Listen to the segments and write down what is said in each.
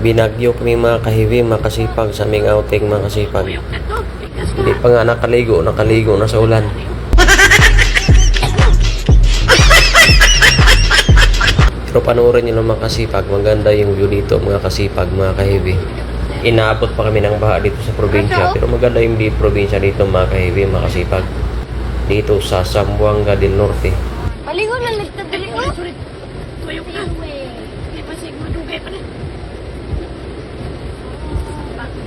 Binagyo kami mga kahiwi, mga kasipag sa aming outing mga kasipag. Hindi pa nga nakaligo na sa ulan. Pero panoorin nyo ng mga kasipag, maganda yung view dito mga kasipag, mga kahiwi. Inaabot pa kami ng baha dito sa probinsya, pero maganda yung probinsya dito mga kahiwi, mga kasipag. Dito sa Zamboanga del Norte. Maligo na nagtadali ko. Tuyo ko na. Hindi pa siguro dugay pa na.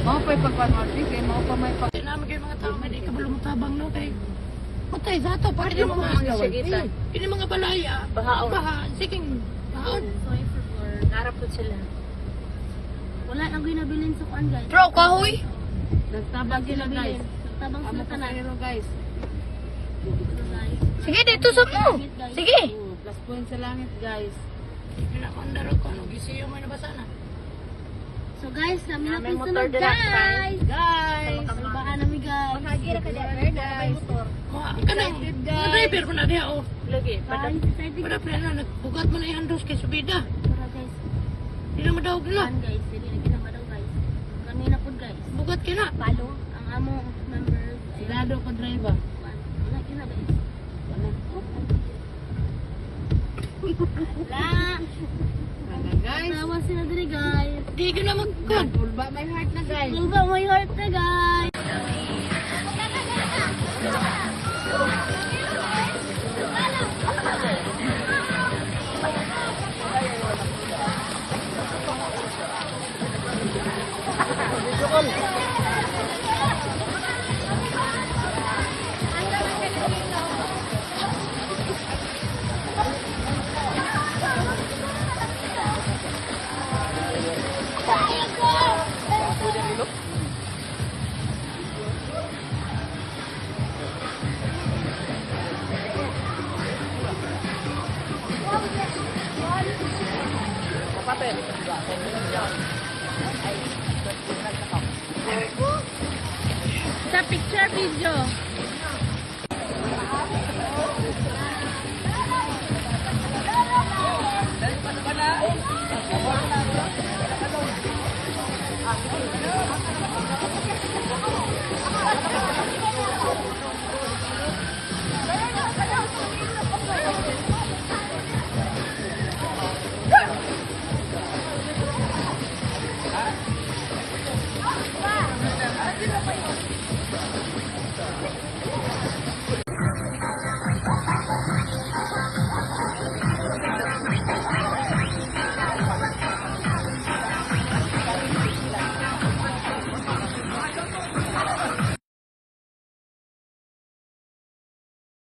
Mau pa ipagpanwati, kaya mau pa may pag... Kailangan kayo mga tao, may di ka balo matabang no kay. Matay sa ito, pati yung mga sagitan. Ini mga balaya. Bahaon. Sige, bahaon. Narapot sila. Wala nang ginabilin sa kuan guys. Bro, kahoy. Nagtabang sila guys. Nagtabang sila tanan. Guys. Sige, dito sa mo. Sige. Plus point sa langit guys. Pinakandaro ko, ano, gisiyo may nabasa na. So guys, kami na May po motor sunod din at guys. Guys, salbahan namin guys. Makagira ka dyan, guys. Kanang, ang driver ko na diya, oh. Lagi, Guys, excited pada pala, nagbugat mo na yung dos kay subida. para guys. Hindi na madaog na. Kuan guys, dili na ginawa daw guys. Kanina po guys. Bugat ka na. Palo ang amo members. Silado ko driver. Wala kina guys. Wala. Guys, Tawa sila diri guys. di ka na magkuhan. Ulba my heart na guys. Ulba my heart na guys. Sa picture video.